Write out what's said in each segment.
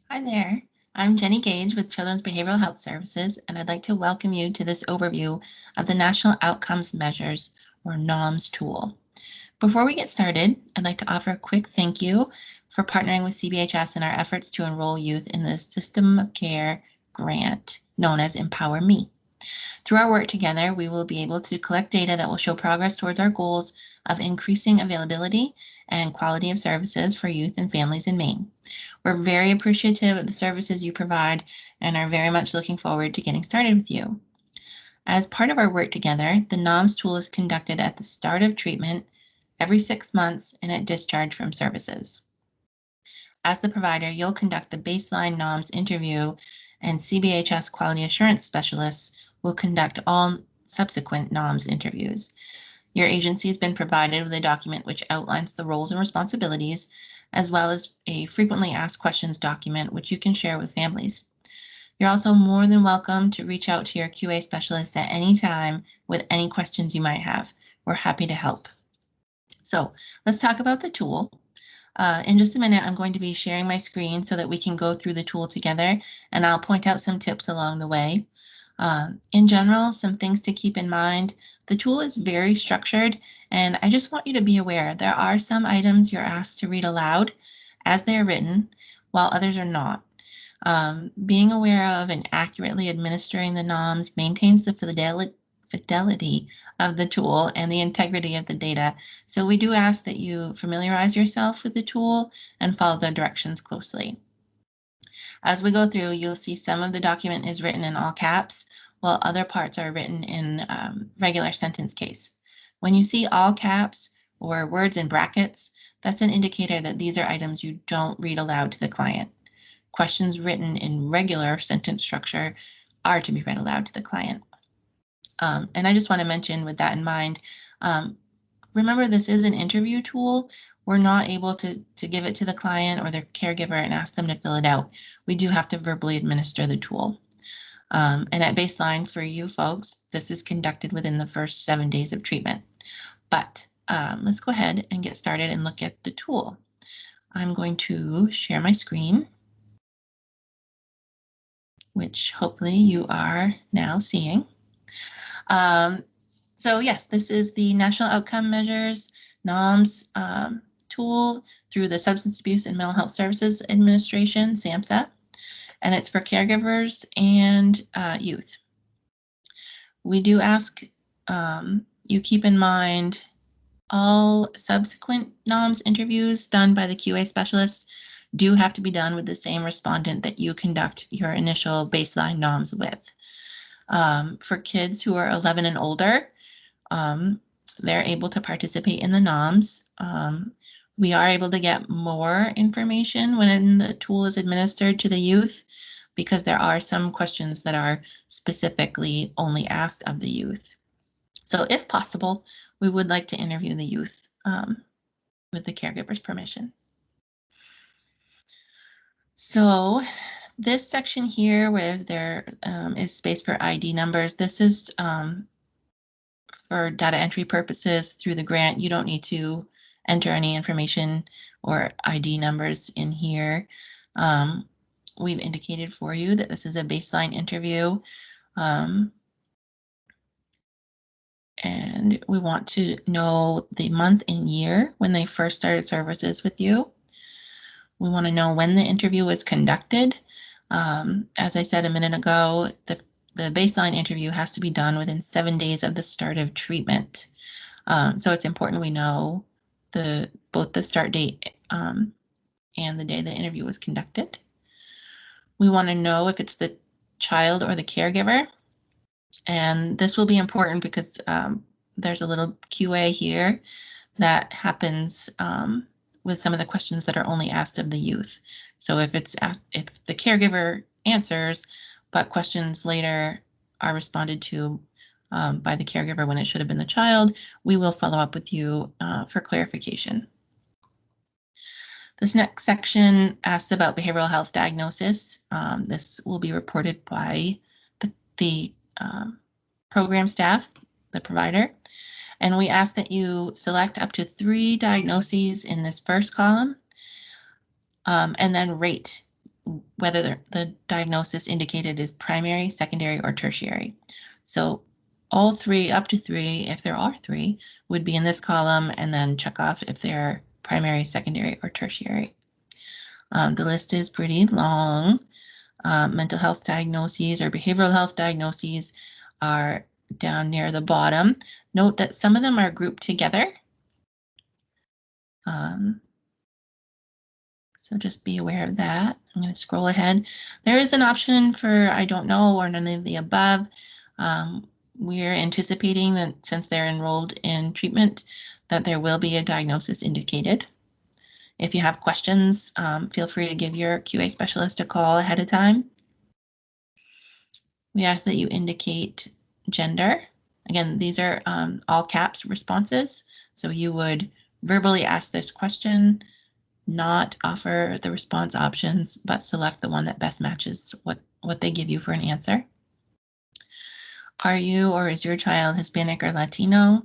Hi there. I'm Jenny Gage with Children's Behavioral Health Services, and I'd like to welcome you to this overview of the National Outcomes Measures, or NOMs tool. Before we get started, I'd like to offer a quick thank you for partnering with CBHS in our efforts to enroll youth in the System of Care grant known as Empower Me. Through our work together, we will be able to collect data that will show progress towards our goals of increasing availability and quality of services for youth and families in Maine. We're very appreciative of the services you provide and are very much looking forward to getting started with you. As part of our work together, the NOMS tool is conducted at the start of treatment every 6 months and at discharge from services. As the provider, you'll conduct the baseline NOMS interview, and CBHS quality assurance specialists will conduct all subsequent NOMS interviews. Your agency has been provided with a document which outlines the roles and responsibilities, as well as a frequently asked questions document which you can share with families. You're also more than welcome to reach out to your QA specialist at any time with any questions you might have. We're happy to help. So let's talk about the tool. In just a minute, I'm going to be sharing my screen so that we can go through the tool together, and I'll point out some tips along the way. In general, some things to keep in mind. The tool is very structured, and I just want you to be aware there are some items you're asked to read aloud as they are written, while others are not. Being aware of and accurately administering the NOMs maintains the fidelity of the tool and the integrity of the data. So we do ask that you familiarize yourself with the tool and follow the directions closely. As we go through, you'll see some of the document is written in all caps, while other parts are written in regular sentence case. When you see all caps or words in brackets, that's an indicator that these are items you don't read aloud to the client. Questions written in regular sentence structure are to be read aloud to the client. And I just want to mention with that in mind, remember this is an interview tool. We're not able to give it to the client or their caregiver and ask them to fill it out. We do have to verbally administer the tool. And at baseline for you folks, this is conducted within the first 7 days of treatment. But let's go ahead and get started and look at the tool. I'm going to share my screen, which hopefully you are now seeing. So yes, this is the National Outcome Measures NOMS tool through the Substance Abuse and Mental Health Services Administration, SAMHSA, and it's for caregivers and youth. We do ask you keep in mind all subsequent NOMS interviews done by the QA specialists do have to be done with the same respondent that you conduct your initial baseline NOMS with. For kids who are 11 and older, they're able to participate in the NOMS. We are able to get more information when the tool is administered to the youth because there are some questions that are specifically only asked of the youth. So if possible, we would like to interview the youth with the caregiver's permission. So this section here where there is space for ID numbers, this is for data entry purposes through the grant. You don't need to enter any information or ID numbers in here. We've indicated for you that this is a baseline interview. And we want to know the month and year when they first started services with you. We want to know when the interview was conducted. As I said a minute ago, the baseline interview has to be done within 7 days of the start of treatment. So it's important we know both the start date and the day the interview was conducted. We want to know if it's the child or the caregiver. And this will be important because there's a little QA here that happens with some of the questions that are only asked of the youth. So if it's if the caregiver answers, but questions later are responded to by the caregiver when it should have been the child, we will follow up with you for clarification. This next section asks about behavioral health diagnosis. This will be reported by the program staff, the provider, and we ask that you select up to 3 diagnoses in this first column and then rate whether the diagnosis indicated is primary, secondary, or tertiary. So all three, up to three, if there are three, would be in this column, and then check off if they're primary, secondary, or tertiary. The list is pretty long. Mental health diagnoses or behavioral health diagnoses are down near the bottom. Note that some of them are grouped together. So just be aware of that. I'm going to scroll ahead. There is an option for I don't know or none of the above. We're anticipating that since they're enrolled in treatment, that there will be a diagnosis indicated. If you have questions, feel free to give your QA specialist a call ahead of time. We ask that you indicate gender. Again, these are all caps responses. So you would verbally ask this question, not offer the response options, but select the one that best matches what they give you for an answer. Are you or is your child Hispanic or Latino?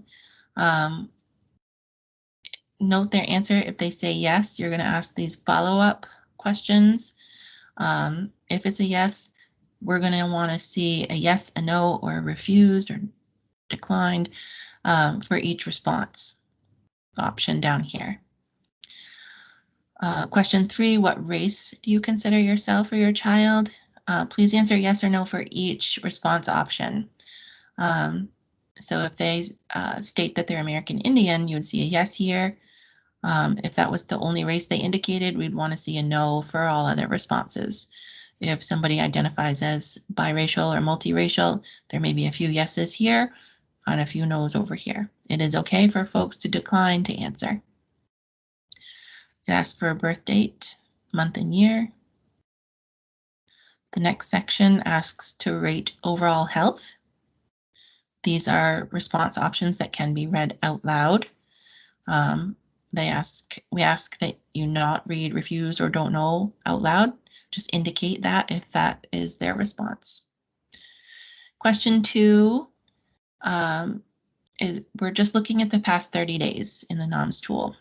Note their answer. If they say yes, you're going to ask these follow-up questions. If it's a yes, we're going to want to see a yes, a no, or a refused or declined for each response option down here. Question 3, what race do you consider yourself or your child? Please answer yes or no for each response option. So if they state that they're American Indian, you would see a yes here. If that was the only race they indicated, we'd want to see a no for all other responses. If somebody identifies as biracial or multiracial, there may be a few yeses here and a few no's over here. It is okay for folks to decline to answer. It asks for a birth date, month and year. The next section asks to rate overall health. These are response options that can be read out loud. We ask that you not read refused or don't know out loud. Just indicate that if that is their response. Question 2 is we're just looking at the past 30 days in the NOMs tool.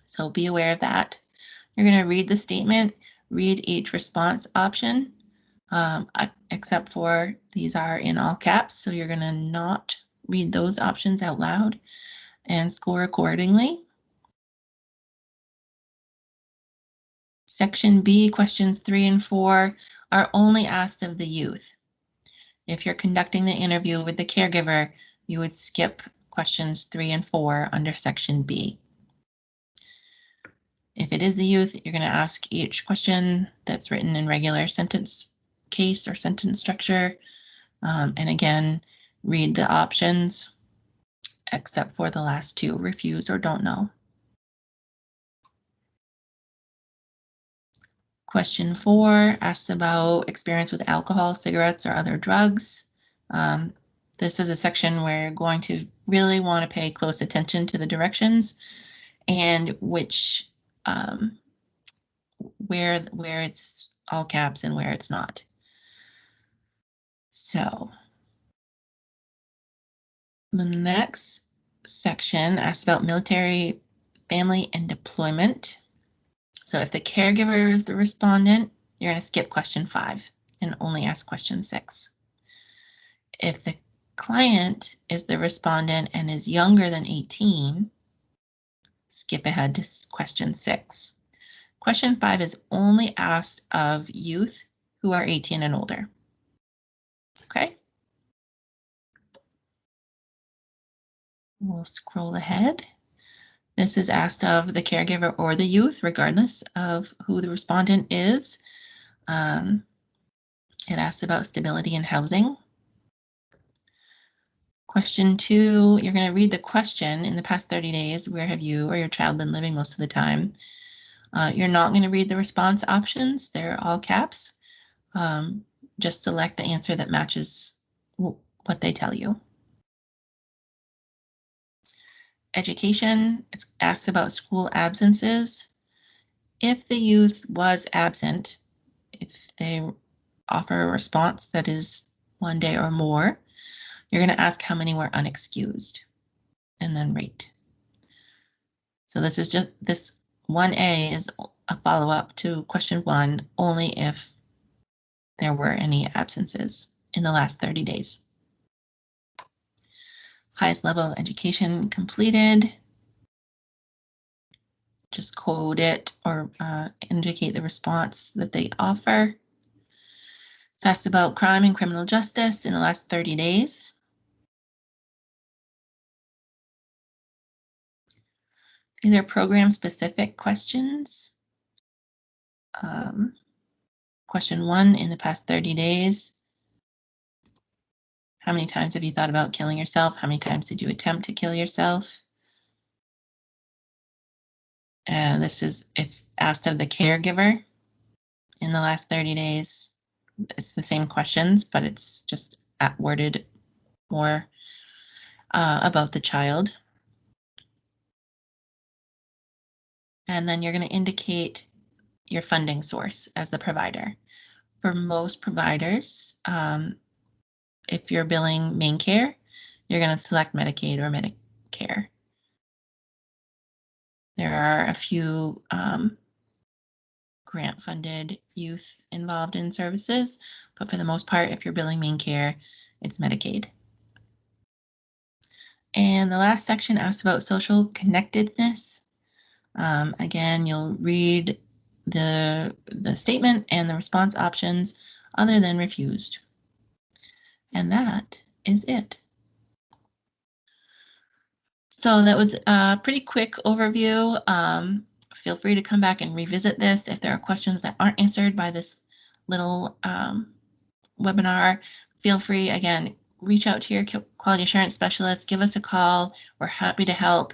So be aware of that. You're going to read the statement, read each response option, except for these are in all caps. So you're going to not read those options out loud and score accordingly. Section B, questions 3 and 4 are only asked of the youth. If you're conducting the interview with the caregiver, you would skip questions 3 and 4 under section B. If it is the youth, you're going to ask each question that's written in regular sentence case or sentence structure. And again, read the options except for the last two, refuse or don't know. Question 4 asks about experience with alcohol, cigarettes, or other drugs. This is a section where you're going to really want to pay close attention to the directions and which where it's all caps and where it's not. So the next section asks about military, family, and deployment. So if the caregiver is the respondent, you're going to skip question 5 and only ask question 6. If the client is the respondent and is younger than 18, skip ahead to question 6. Question 5 is only asked of youth who are 18 and older. Okay. We'll scroll ahead. This is asked of the caregiver or the youth, regardless of who the respondent is. It asks about stability and housing. Question 2, you're going to read the question. In the past 30 days, where have you or your child been living most of the time? You're not going to read the response options. They're all caps. Just select the answer that matches what they tell you. Education, it asks about school absences. If the youth was absent, if they offer a response that is 1 day or more, you're going to ask how many were unexcused and then rate. So this is just this 1A is a follow-up to question 1 only if there were any absences in the last 30 days. Highest level education completed. Just code it or indicate the response that they offer. It's asked about crime and criminal justice in the last 30 days. These are program-specific questions. Question 1, in the past 30 days, how many times have you thought about killing yourself? How many times did you attempt to kill yourself? And this is if asked of the caregiver in the last 30 days. It's the same questions, but it's just worded more about the child. And then you're going to indicate your funding source as the provider. For most providers, if you're billing main care, you're going to select Medicaid or Medicare. There are a few grant-funded youth involved in services, but for the most part, if you're billing main care, it's Medicaid. And the last section asks about social connectedness. Again, you'll read the statement and the response options other than refused. And that is it. So that was a pretty quick overview. Feel free to come back and revisit this if there are questions that aren't answered by this little webinar. Feel free, again, reach out to your quality assurance specialist, give us a call. We're happy to help.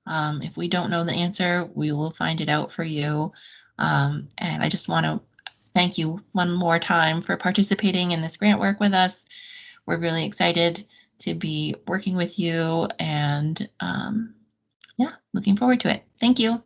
If we don't know the answer, we will find it out for you. And I just want to thank you one more time for participating in this grant work with us. We're really excited to be working with you and yeah, looking forward to it. Thank you.